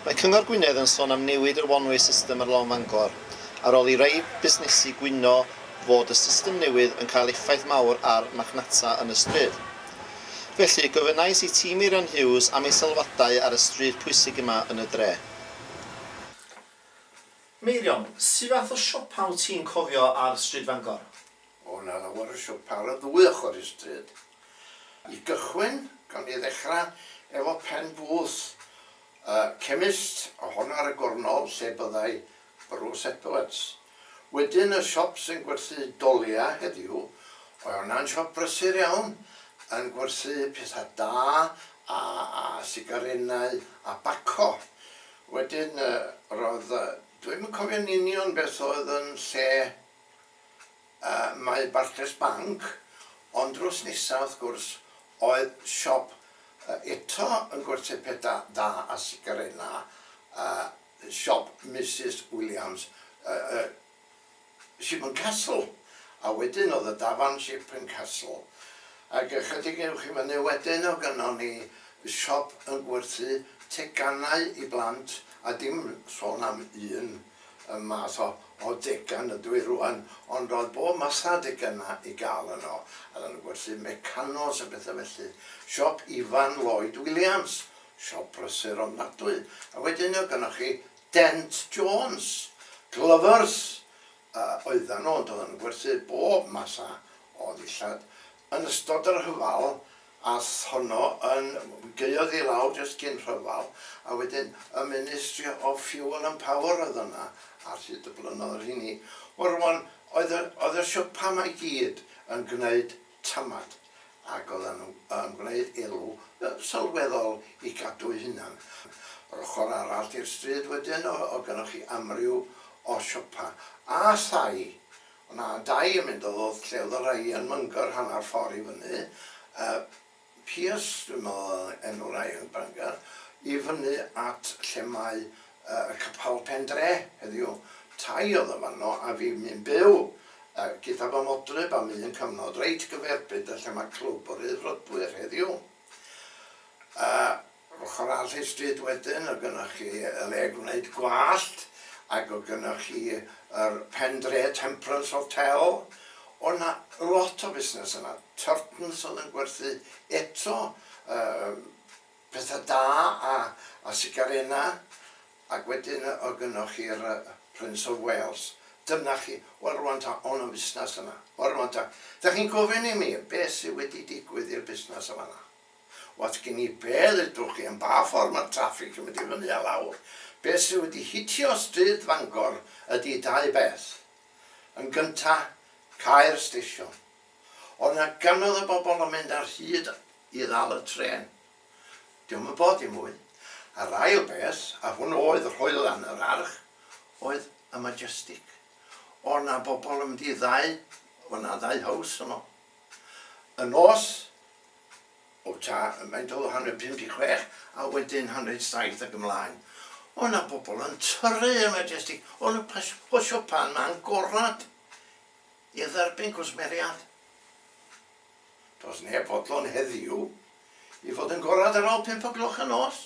Mae Cyngor Gwynedd yn sôn am newid yr one-way system ar Long Fangor, ar ôl i rei busnesu gwyno fod y system newydd yn cael effaith mawr ar marchnata yn y stryd. Felly, gofynnais i tîm Eiran Hughes am ei sylwadau ar y stryd pwysig yma yn y dre. Meirion, sut fath o siopa wyt ti'n cofio ar stryd Fangor? O, na lawer o siopa ar y ddwy ochr i stryd. I gychwyn, gan i ddechrau efo pen bwth chemist o honna ar y gornol, sef byddai Bruce Edwards. Wedyn y siop sy'n gwerthu dolia heddiw, o hwnna'n siop brysur iawn, yn gwerthu pethau da a sigarenau a baco. Wedyn roedd, dwi'n yn cofio'n union beth oedd yn lle mae Barclays Bank, ond drws nesaf wrth gwrs oedd siop eto yn gwerthu pethau da a sigarena, siop Mrs Williams, Ship and Castle, a wedyn oedd y dafarn Ship and Castle. Ac ychydig ewch i fyny wedyn o gynnon ni siop yn gwerthu teganau i blant, a dim sôn am un math o degan ydw i rwan, ond roedd bob masa degana i gael yno. A dyn nhw'n gwerthu mecanos a bethau felly. Siop Ifan Lloyd Williams, siop brysur ofnadwy. A wedyn o gynnwch chi Dent Jones, Glovers, oedden nhw, ond oedden nhw'n gwerthu bob masa o ddillad. Yn ystod yr hyfal, ath honno yn gaeodd i lawr jyst cyn rhyfal, a wedyn y Ministry of Fuel and Power oedd yna, ar hyd y blynyddoedd yr hynny. Rwan, oedd y siopa yma i gyd yn gwneud tamad, ac oedden nhw yn gwneud elw sylweddol i gadw hunan. Yr ochr arall i'r stryd wedyn, o gynnwch chi amryw o siopa. A thai, o'na dau yn mynd oedd lle oedd y rai yn Mangor hanner ffordd i fyny, Pierce, dwi'n meddwl enw rai yn Bangor, i fyny at lle mae y capal Pendre heddiw. Tai oedd y fanno a fi'n mynd byw gyda fy modryb am un cyfnod reit gyferbyd lle mae clwb o'r Eiddfrodwyr heddiw. Ochr all i stryd wedyn, o gynnwch chi y le gwneud gwallt, ac o gynnwch chi yr Pendre Temperance Hotel. O'na lot o busnes yna. Turtons oedd yn gwerthu eto pethau da a sigarena, ac wedyn o gynnwch chi'r Prince of Wales. Dyna chi, wel rwan ta, o'n o busnes yna. Wel rwan ta, da chi'n gofyn i mi beth sydd wedi digwydd i'r busnes yma yna. Wat gen i beth ydwch chi yn ba ffordd mae'r traffig yn mynd i fyny a lawr. Beth sydd wedi hitio stryd Fangor ydy dau beth. Yn gyntaf, Caer Station. Oedd yna ganodd y bobl yn mynd ar hyd i ddal y tren. Diolch yn bod i mwy. A'r ail beth, a hwnnw oedd Rhoelan yr Arch, oedd y Majestic. Oedd yna bobl yn mynd i ddau, oedd yna ddau haws yno. Y nos, o ta, mae'n dod o 156, a wedyn 107 ac ymlaen. Oedd yna bobl yn tyrru y Majestic. Oedd yna o siopan ma'n gorad i dderbyn cwsmeriad. Does neb fodlon heddiw i fod yn gorad ar ôl 5 o gloch y nos.